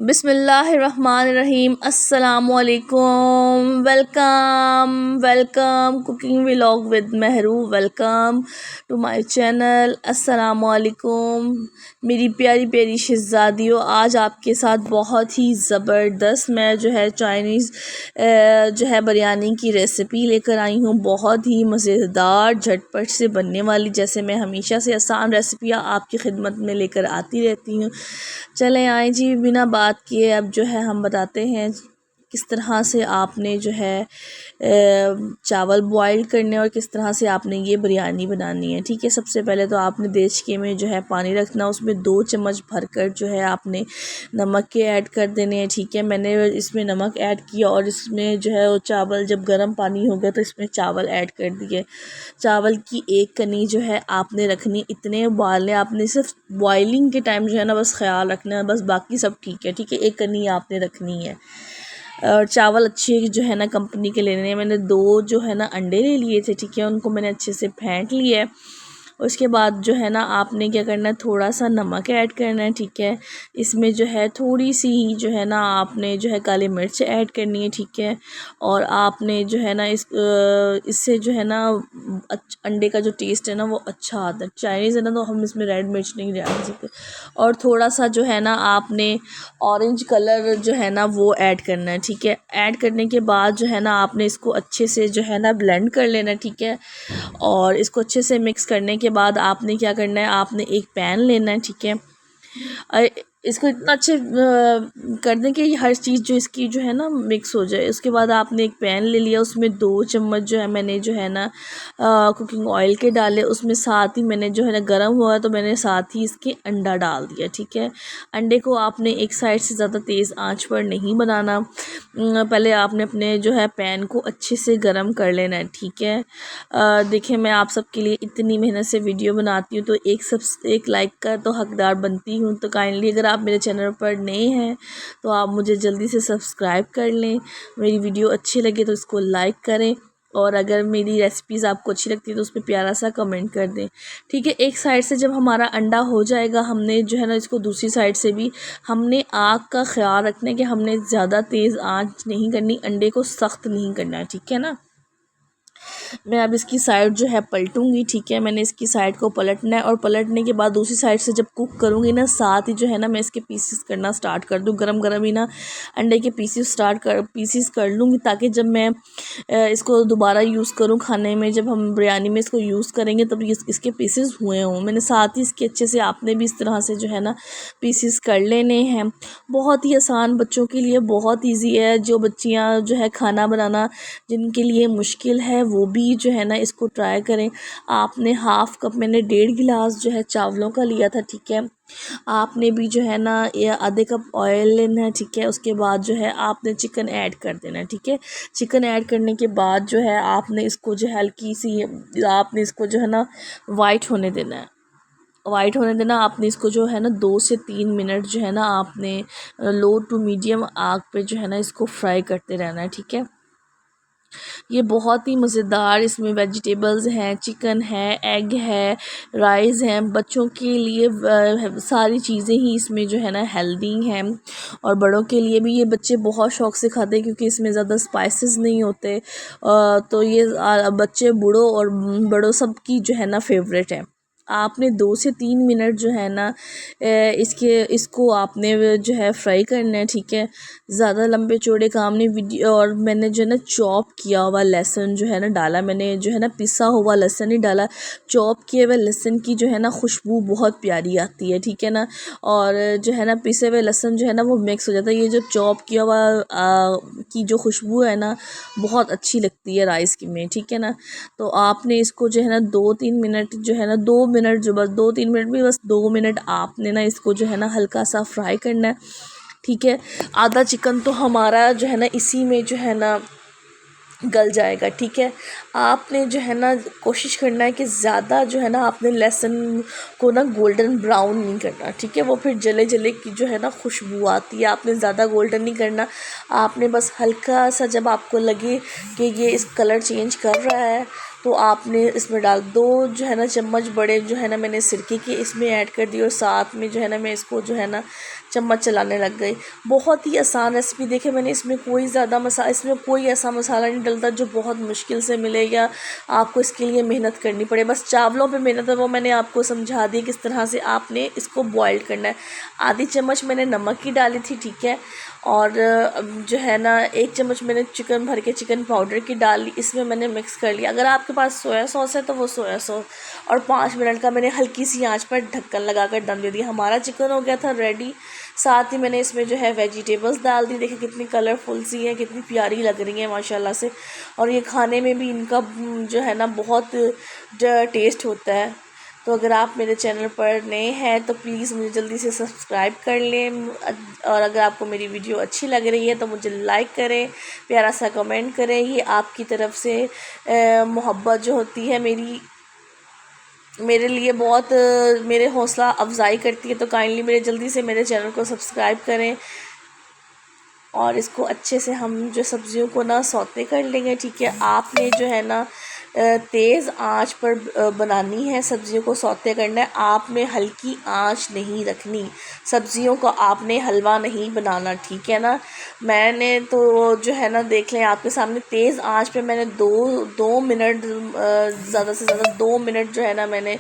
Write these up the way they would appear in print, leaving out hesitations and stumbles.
बिस्मिल्लाहिर्रहमानिर्रहीम अस्सलामुअलैकुम। Welcome welcome cooking vlog with Mahru. Welcome to my channel. अस्सलामुअलैकुम मेरी प्यारी प्यारी शहज़ादियों, आज आपके साथ बहुत ही ज़बरदस्त मैं जो है चाइनीज़ जो है बिरयानी की रेसिपी लेकर आई हूँ। बहुत ही मज़ेदार झटपट से बनने वाली, जैसे मैं हमेशा से आसान रेसिपियाँ आपकी खिदमत में लेकर आती रहती हूँ। चलें आए जी, बिना बात किए अब जो है हम बताते हैं किस तरह से आपने जो है चावल बॉईल करने और किस तरह से आपने ये बिरयानी बनानी है। ठीक है, सबसे पहले तो आपने देचके में जो है पानी रखना, उसमें 2 चम्मच भरकर जो है आपने नमक के ऐड कर देने हैं। ठीक है, मैंने इसमें नमक ऐड किया और इसमें जो है वो चावल जब गर्म पानी हो गया तो इसमें चावल ऐड कर दिए। चावल की एक कनी जो है आपने रखनी, इतने उबालने आपने, सिर्फ बॉइलिंग के टाइम जो है ना बस ख्याल रखना है, बस बाकी सब ठीक है। ठीक है, एक कनी आपने रखनी है। और चावल अच्छे जो है ना कंपनी के लेने हैं। मैंने 2 जो है ना अंडे ले लिए थे। ठीक है, उनको मैंने अच्छे से फेंट लिया है। उसके बाद जो है ना आपने क्या करना है, थोड़ा सा नमक ऐड करना है। ठीक है, इसमें जो है थोड़ी सी ही जो है ना आपने जो है काली मिर्च ऐड करनी है। ठीक है, और आपने जो है ना इससे जो है ना अंडे का जो टेस्ट है ना वो अच्छा आता है। चाइनीज़ है ना तो हम इसमें रेड मिर्च नहीं डाल सकते। और थोड़ा सा जो है ना आपने ऑरेंज कलर जो है ना वो ऐड करना है। ठीक है, ऐड करने के बाद जो है ना आपने इसको अच्छे से जो है ना ब्लेंड कर लेना है। ठीक है, और इसको अच्छे से मिक्स करने के बाद आपने क्या करना है, आपने एक पैन लेना है। ठीक है, इसको इतना अच्छे कर दें कि हर चीज़ जो इसकी जो है ना मिक्स हो जाए। उसके बाद आपने एक पैन ले लिया, उसमें 2 चम्मच जो है मैंने जो है ना कुकिंग ऑयल के डाले। उसमें साथ ही मैंने जो है ना गर्म हुआ तो मैंने साथ ही इसके अंडा डाल दिया। ठीक है, अंडे को आपने एक साइड से ज़्यादा तेज़ आंच पर नहीं बनाना, पहले आपने अपने जो है पैन को अच्छे से गर्म कर लेना है। ठीक है, देखिए मैं आप सबके लिए इतनी मेहनत से वीडियो बनाती हूँ तो एक लाइक का तो हकदार बनती हूँ। तो काइंडली अगर आप मेरे चैनल पर नए हैं तो आप मुझे जल्दी से सब्सक्राइब कर लें। मेरी वीडियो अच्छी लगे तो इसको लाइक करें, और अगर मेरी रेसिपीज़ आपको अच्छी लगती है तो उस पर प्यारा सा कमेंट कर दें। ठीक है, एक साइड से जब हमारा अंडा हो जाएगा, हमने जो है ना इसको दूसरी साइड से भी हमने आग का ख्याल रखना है कि हमने ज़्यादा तेज़ आंच नहीं करनी, अंडे को सख्त नहीं करना है। ठीक है ना, मैं अब इसकी साइड जो है पलटूंगी। ठीक है, मैंने इसकी साइड को पलटना है और पलटने के बाद दूसरी साइड से जब कुक करूँगी ना, साथ ही जो है ना मैं इसके पीसेस करना स्टार्ट कर दूँ। गरम गरम ही ना अंडे के पीसेस कर लूँगी, ताकि जब मैं इसको दोबारा यूज़ करूँ खाने में, जब हम बिरयानी में इसको यूज़ करेंगे तब इसके पीसेस हुए हों। मैंने साथ ही इसके अच्छे से, आपने भी इस तरह से जो है ना पीसेस कर लेने हैं। बहुत ही आसान, बच्चों के लिए बहुत ईजी है। जो बच्चियाँ जो है खाना बनाना जिनके लिए मुश्किल है वो भी जो है ना इसको ट्राई करें। आपने हाफ़ कप, मैंने 1.5 गिलास जो है चावलों का लिया था। ठीक है, आपने भी जो है ना ये आधे कप ऑयल लेना है। ठीक है, उसके बाद जो है आपने चिकन ऐड कर देना है। ठीक है, चिकन ऐड करने के बाद जो है आपने इसको जो है हल्की सी, आपने इसको जो है ना वाइट होने देना है। वाइट होने देना आपने इसको जो है ना 2 से 3 मिनट जो है ना आपने लो टू मीडियम आग पे जो है ना इसको फ्राई करते रहना है। ठीक है, ये बहुत ही मज़ेदार, इसमें वेजिटेबल्स हैं, चिकन है, एग है, राइस हैं। बच्चों के लिए सारी चीज़ें ही इसमें जो है ना हेल्दी हैं, और बड़ों के लिए भी ये बच्चे बहुत शौक़ से खाते हैं क्योंकि इसमें ज़्यादा स्पाइसेस नहीं होते। तो ये बच्चे बूढ़ों और बड़ों सब की जो है ना फेवरेट है। आपने 2 से 3 मिनट जो है ना इसको आपने जो है फ्राई करना है। ठीक है, ज़्यादा लंबे चौड़े काम नहीं। वीडियो, और मैंने जो है ना चॉप किया हुआ लहसुन जो है ना डाला, मैंने जो है ना पिसा हुआ लहसुन नहीं डाला। चॉप किए हुए लहसुन की जो है ना खुशबू बहुत प्यारी आती है। ठीक है ना, और जो है ना पिसे हुए लहसुन जो है ना वो मिक्स हो जाता है। ये जो चॉप किया हुआ की जो खुशबू है ना बहुत अच्छी लगती है राइस की में। ठीक है ना, तो आपने इसको जो है ना 2-3 मिनट जो है ना 2 मिनट, जो बस 2-3 मिनट भी, बस 2 मिनट आपने ना इसको जो है ना हल्का सा फ्राई करना है। ठीक है, आधा चिकन तो हमारा जो है ना इसी में जो है ना गल जाएगा। ठीक है, आपने जो है ना कोशिश करना है कि ज़्यादा जो है ना आपने लहसुन को ना गोल्डन ब्राउन नहीं करना। ठीक है, वो फिर जले जले की जो है ना खुशबू आती है। आपने ज़्यादा गोल्डन नहीं करना, आपने बस हल्का सा, जब आपको लगे कि ये इस कलर चेंज कर रहा है तो आपने इसमें डाल 2 जो है ना चम्मच बड़े जो है ना मैंने सिरके की इसमें ऐड कर दी, और साथ में जो है ना मैं इसको जो है ना चम्मच चलाने लग गई। बहुत ही आसान रेसिपी। देखे मैंने इसमें कोई ऐसा मसाला नहीं डलता जो बहुत मुश्किल से मिले या आपको इसके लिए मेहनत करनी पड़े। बस चावलों पे मेहनत है, वो मैंने आपको समझा दी किस तरह से आपने इसको बॉयल करना है। आधी चम्मच मैंने नमक की डाली थी, ठीक है, और जो है ना 1 चम्मच मैंने चिकन भर के चिकन पाउडर की डाली, इसमें मैंने मिक्स कर लिया। अगर आपके पास सोया सॉस है तो वो सोया सॉस, और 5 मिनट का मैंने हल्की सी आंच पर ढक्कन लगा कर दम दे दिया। हमारा चिकन हो गया था रेडी। साथ ही मैंने इसमें जो है वेजिटेबल्स डाल दी। देखिए कितनी कलरफुल सी है, कितनी प्यारी लग रही है माशाल्लाह से, और ये खाने में भी इनका जो है ना बहुत टेस्ट होता है। तो अगर आप मेरे चैनल पर नए हैं तो प्लीज़ मुझे जल्दी से सब्सक्राइब कर लें, और अगर आपको मेरी वीडियो अच्छी लग रही है तो मुझे लाइक करें, प्यारा सा कमेंट करें। ये आपकी तरफ से मोहब्बत जो होती है मेरे लिए बहुत मेरे हौसला अफजाई करती है। तो काइंडली जल्दी से मेरे चैनल को सब्सक्राइब करें, और इसको अच्छे से हम जो सब्ज़ियों को ना सौते कर लेंगे, ठीक है। आपने जो है ना तेज़ आंच पर बनानी है, सब्ज़ियों को सौते करना है। आपने हल्की आंच नहीं रखनी, सब्ज़ियों को आपने हलवा नहीं बनाना, ठीक है ना। मैंने तो जो है ना देख लें आपके सामने तेज़ आंच पे मैंने दो मिनट ज़्यादा से ज़्यादा 2 मिनट जो है ना मैंने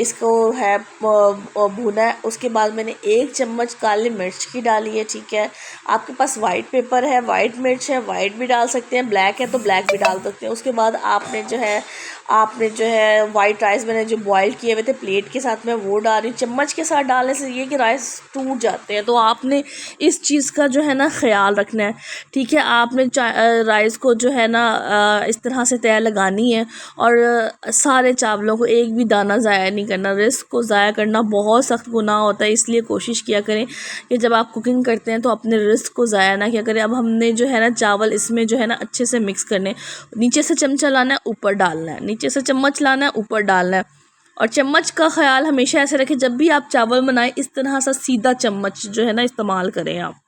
इसको है भुना है। उसके बाद मैंने 1 चम्मच काली मिर्च की डाली है, ठीक है। आपके पास वाइट पेपर है, वाइट मिर्च है, वाइट भी डाल सकते हैं, ब्लैक है तो ब्लैक भी डाल सकते हैं। उसके बाद आपने जो है वाइट राइस मैंने जो बॉयल किए हुए थे प्लेट के साथ में वो डाल रही हूँ। चम्मच के साथ डालने से ये कि राइस टूट जाते हैं, तो आपने इस चीज़ का जो है ना ख्याल रखना है, ठीक है। आपने राइस को जो है ना इस तरह से तय लगानी है, और सारे चावलों को एक भी दाना ज़ाया नहीं करना। रिस्क को ज़ाया करना बहुत सख्त गुनाह होता है, इसलिए कोशिश किया करें कि जब आप कुकिंग करते हैं तो अपने रिस्क को ज़ाया ना किया करें। अब हमने जो है ना चावल इसमें जो है ना अच्छे से मिक्स करने, नीचे से चमचा लाना है, ऊपर डालना है, नीचे से चम्मच लाना है, ऊपर डालना है। और चम्मच का ख्याल हमेशा ऐसे रखें, जब भी आप चावल बनाएं इस तरह सा सीधा चम्मच जो है ना इस्तेमाल करें, आप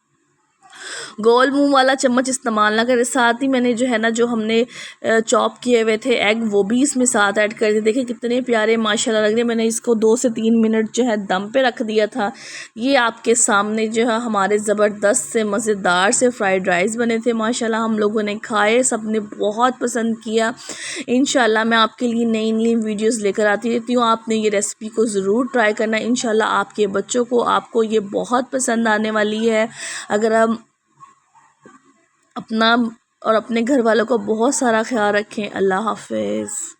गोल मुंह वाला चम्मच इस्तेमाल ना करें। साथ ही मैंने जो है ना जो हमने चॉप किए हुए थे एग, वो भी इसमें साथ ऐड कर दिए। देखिए कितने प्यारे माशाल्लाह लग रहे हैं। मैंने इसको 2 से 3 मिनट जो है दम पे रख दिया था। ये आपके सामने जो है हमारे ज़बरदस्त से मज़ेदार से फ्राइड राइस बने थे माशाल्लाह। हम लोगों ने खाए, सब ने बहुत पसंद किया। इंशाल्लाह मैं आपके लिए नई नई वीडियोज़ लेकर आती रहती हूँ। आपने ये रेसिपी को ज़रूर ट्राई करना, इंशाल्लाह आपके बच्चों को आपको ये बहुत पसंद आने वाली है। अगर हम अपना और अपने घर वालों का बहुत सारा ख्याल रखें। अल्लाह हाफ़िज़।